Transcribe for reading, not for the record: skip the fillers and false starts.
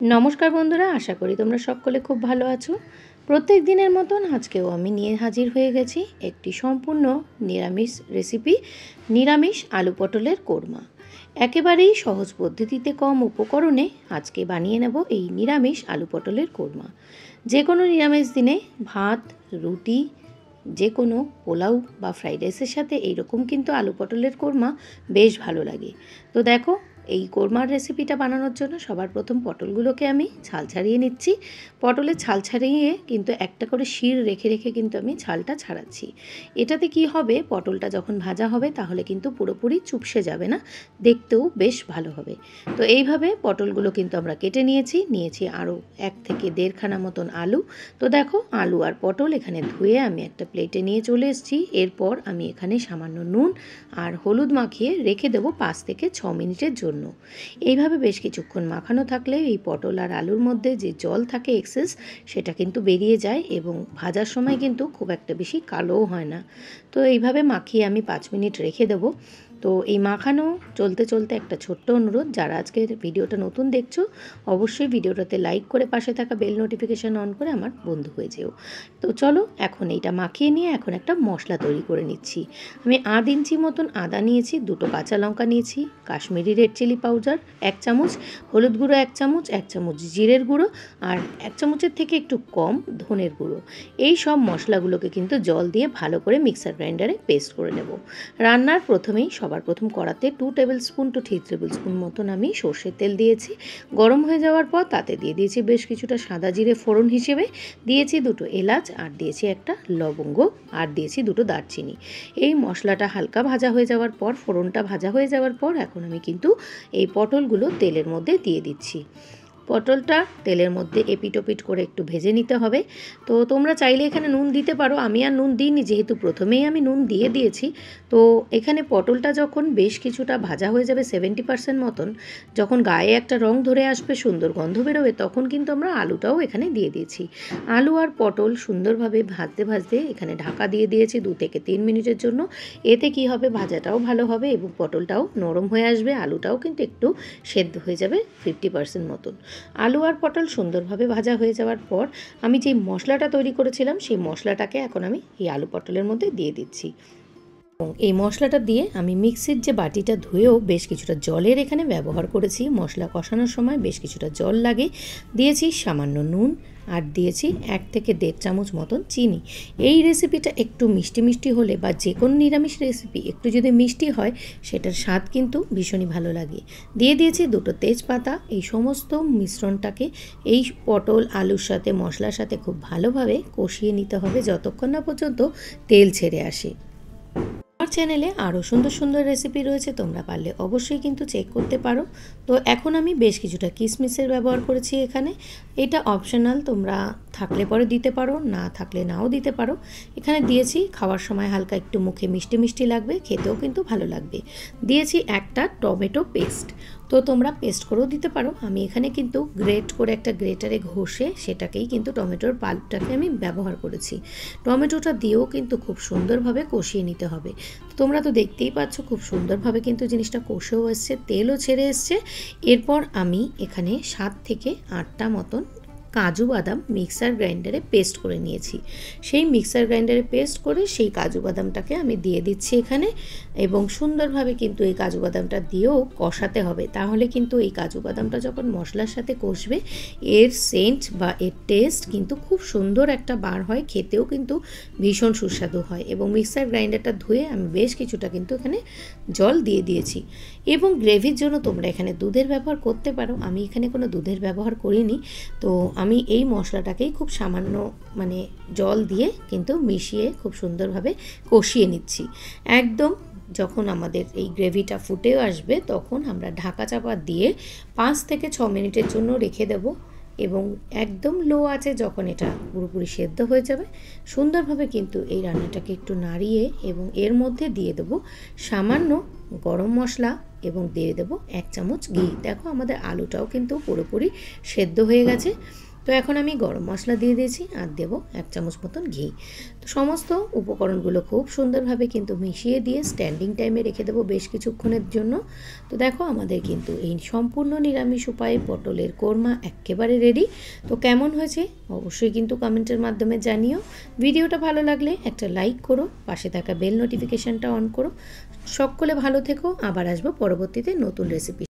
नमस्कार बंधुरा आशा करी तोमरा सकले खूब भालो आछो। प्रत्येक दिनेर मतन आजकेও आमी निये हाजिर हये गेছি एकटी सम्पूर्ण निरामिष रेसिपि निरामिष आलू पटलेर कोरमा। एकेबारेई सहज पद्धतिते कम उपकरणे आजके बानिये नेब एई निरामिष आलू पटलेर कोरमा। जे कोनो निरामिष दिने भात रुटी जे कोनो पोलाও বা फ्राइड राइसेर साथे एई रकम किन्तु आलू पटलेर कोरमा बेश भालो लागे। तो देखो এই কোরমার রেসিপিটা বানানোর জন্য সবার প্রথম পটলগুলোকে আমি ছাল ছাড়িয়ে নিচ্ছি। পটলের ছাল ছাড়িয়ে কিন্তু একটা করে শির রেখে রেখে কিন্তু আমি ছালটা ছাড়াচ্ছি। এটাতে কি হবে, পটলটা যখন ভাজা হবে তাহলে কিন্তু পুরোপুরি চুপসে যাবে না, দেখতেও বেশ ভালো হবে। তো এইভাবে পটলগুলো কিন্তু আমরা কেটে নিয়েছি আরও 1 থেকে 1.5 খানা মতন আলু। তো দেখো আলু আর পটল এখানে ধুয়ে আমি একটা প্লেটে নিয়ে চলে এসেছি। এরপর আমি এখানে সামান্য নুন আর হলুদ মাখিয়ে রেখে দেবো 5 থেকে 6 মিনিটের জন্য। এইভাবে বেশ কিছুক্ষণ মাখানো থাকলে এই পটল আর আলুর মধ্যে যে জল থাকে এক্সেস সেটা কিন্তু বেরিয়ে যায় এবং ভাজার সময় কিন্তু খুব একটা বেশি কালোও হয় না। তো এইভাবে মাখিয়ে আমি 5 মিনিট রেখে দেবো। তো এই মাখানো চলতে চলতে একটা ছোট্ট অনুরোধ, যারা আজকের ভিডিওটা নতুন দেখছো অবশ্যই ভিডিওটাতে লাইক করে পাশে থাকা বেল নোটিফিকেশান অন করে আমার বন্ধু হয়ে যেও। তো চলো এখন এইটা মাখিয়ে নিয়ে এখন একটা মশলা তৈরি করে নিচ্ছি। আমি 1/2 ইঞ্চি মতন আদা নিয়েছি, 2টো কাঁচা লঙ্কা নিয়েছি, কাশ্মীরি রেড চিলি পাউডার 1 চামচ, হলুদ গুঁড়ো 1 চামচ, 1 চামচ জিরের গুঁড়ো আর 1 চামচের থেকে একটু কম ধনের গুঁড়ো। এই সব মশলাগুলোকে কিন্তু জল দিয়ে ভালো করে মিক্সার গ্রাইন্ডারে পেস্ট করে নেব। রান্নার প্রথমেই সবার প্রথম কড়াতে 2 tablespoon to 3 tablespoon মতন আমি সর্ষের তেল দিয়েছি। গরম হয়ে যাওয়ার পর তাতে দিয়ে দিয়েছি বেশ কিছুটা সাদা জিরে ফোড়ন হিসেবে, দিয়েছি 2টো এলাচ আর দিয়েছি একটা লবঙ্গ আর দিয়েছি 2টো দারচিনি। এই মশলাটা হালকা ভাজা হয়ে যাওয়ার পর, ফোড়নটা ভাজা হয়ে যাওয়ার পর এখন আমি কিন্তু এই পটলগুলো তেলের মধ্যে দিয়ে দিচ্ছি। পটলটা তেলের মধ্যে এপিটোপিট করে একটু ভেজে নিতে হবে। তো তোমরা চাইলে এখানে নুন দিতে পারো, আমি আর নুন দিইনি যেহেতু প্রথমেই আমি নুন দিয়ে দিয়েছি। তো এখানে পটলটা যখন বেশ কিছুটা ভাজা হয়ে যাবে 70% মতন, যখন গায়ে একটা রং ধরে আসবে, সুন্দর গন্ধ বেরোবে, তখন কিন্তু আমরা আলুটাও এখানে দিয়ে দিয়েছি। আলু আর পটল সুন্দরভাবে ভাজতে ভাজতে এখানে ঢাকা দিয়ে দিয়েছি 2 থেকে 3 মিনিটের জন্য। এতে কি হবে, ভাজাটাও ভালো হবে এবং পটলটাও নরম হয়ে আসবে, আলুটাও কিন্তু একটু সেদ্ধ হয়ে যাবে 50% মতন। আলু আর পটল সুন্দরভাবে ভাজা হয়ে যাওয়ার পর আমি যে মশলাটা তৈরি করেছিলাম সেই মশলাটাকে এখন আমি এই আলু পটলের মধ্যে দিয়ে দিচ্ছি। এবং এই মশলাটা দিয়ে আমি মিক্সির যে বাটিটা ধুয়েও বেশ কিছুটা জলের এখানে ব্যবহার করেছি। মশলা কষানোর সময় বেশ কিছুটা জল লাগে। দিয়েছি সামান্য নুন আর দিয়েছি 1 থেকে 1.5 চামচ মতন চিনি। এই রেসিপিটা একটু মিষ্টি মিষ্টি হলে বা যে কোনো নিরামিষ রেসিপি একটু যদি মিষ্টি হয় সেটার স্বাদ কিন্তু ভীষণই ভালো লাগে। দিয়ে দিয়েছি 2টো তেজপাতা। এই সমস্ত মিশ্রণটাকে এই পটল আলুর সাথে মশলার সাথে খুব ভালোভাবে কষিয়ে নিতে হবে যতক্ষণ না পর্যন্ত তেল ছেড়ে আসে। আমার চ্যানেলে আরও সুন্দর সুন্দর রেসিপি রয়েছে, তোমরা পারলে অবশ্যই কিন্তু চেক করতে পারো। তো এখন আমি বেশ কিছুটা কিশমিশের ব্যবহার করেছি এখানে। এটা অপশনাল, তোমরা থাকলে পরে দিতে পারো, না থাকলে নাও দিতে পারো। এখানে দিয়েছি, খাওয়ার সময় হালকা একটু মুখে মিষ্টি মিষ্টি লাগবে, খেতেও কিন্তু ভালো লাগবে। দিয়েছি একটা টমেটো পেস্ট, তো তোমরা পেস্ট করেও দিতে পারো। আমি এখানে কিন্তু গ্রেট করে একটা গ্রেটারে ঘষে সেটাকেই কিন্তু টমেটোর পাল্পটাকে আমি ব্যবহার করেছি। টমেটোটা দিয়েও কিন্তু খুব সুন্দরভাবে কষিয়ে নিতে হবে। তোমরা তো দেখতেই পাচ্ছ খুব সুন্দরভাবে কিন্তু জিনিসটা কষেও এসছে, তেলও ছেড়ে এসছে। এরপর আমি এখানে 7 থেকে 8টা মতন কাজু বাদাম মিক্সার গ্রাইন্ডারে পেস্ট করে নিয়েছি। সেই মিক্সার গ্রাইন্ডারে পেস্ট করে সেই কাজু বাদামটাকে আমি দিয়ে দিচ্ছি এখানে এবং সুন্দরভাবে কিন্তু এই কাজু বাদামটা দিয়েও কষাতে হবে। তাহলে কিন্তু এই কাজু বাদামটা যখন মশলার সাথে কষবে এর সেন্ট বা এর টেস্ট কিন্তু খুব সুন্দর একটা বার হয়, খেতেও কিন্তু ভীষণ সুস্বাদু হয়। এবং মিক্সার গ্রাইন্ডারটা ধুয়ে আমি বেশ কিছুটা কিন্তু এখানে জল দিয়ে দিয়েছি। এবং গ্রেভির জন্য তোমরা এখানে দুধের ব্যবহার করতে পারো, আমি এখানে কোনো দুধের ব্যবহার করিনি। তো আমি এই মশলাটাকেই খুব সামান্য জল দিয়ে কিন্তু মিশিয়ে খুব সুন্দরভাবে কষিয়ে নিচ্ছি। একদম যখন আমাদের এই গ্রেভিটা ফুটে আসবে তখন আমরা ঢাকা চাপা দিয়ে 5 থেকে 6 মিনিটের জন্য রেখে দেব এবং একদম লো আছে যখন এটা পুরোপুরি সেদ্ধ হয়ে যাবে সুন্দরভাবে কিন্তু এই রান্নাটাকে একটু নাড়িয়ে এবং এর মধ্যে দিয়ে দেব সামান্য গরম মশলা এবং দিয়ে দেব 1 চামচ ঘি। দেখো আমাদের আলুটাও কিন্তু পুরোপুরি সেদ্ধ হয়ে গেছে। তো এখন আমি গরম মশলা দিয়ে দিয়েছি আর দেবো 1 চামচ মতন ঘি। তো সমস্ত উপকরণগুলো খুব সুন্দরভাবে কিন্তু মিশিয়ে দিয়ে স্ট্যান্ডিং টাইমে রেখে দেবো বেশ কিছুক্ষণের জন্য। তো দেখো আমাদের কিন্তু এই সম্পূর্ণ নিরামিষ উপায়ে পটলের কোরমা একেবারে রেডি। তো কেমন হয়েছে অবশ্যই কিন্তু কমেন্টের মাধ্যমে জানিও। ভিডিওটা ভালো লাগলে একটা লাইক করো, পাশে থাকা বেল নোটিফিকেশানটা অন করো। সকলে ভালো থেকো, আবার আসবো পরবর্তীতে নতুন রেসিপি।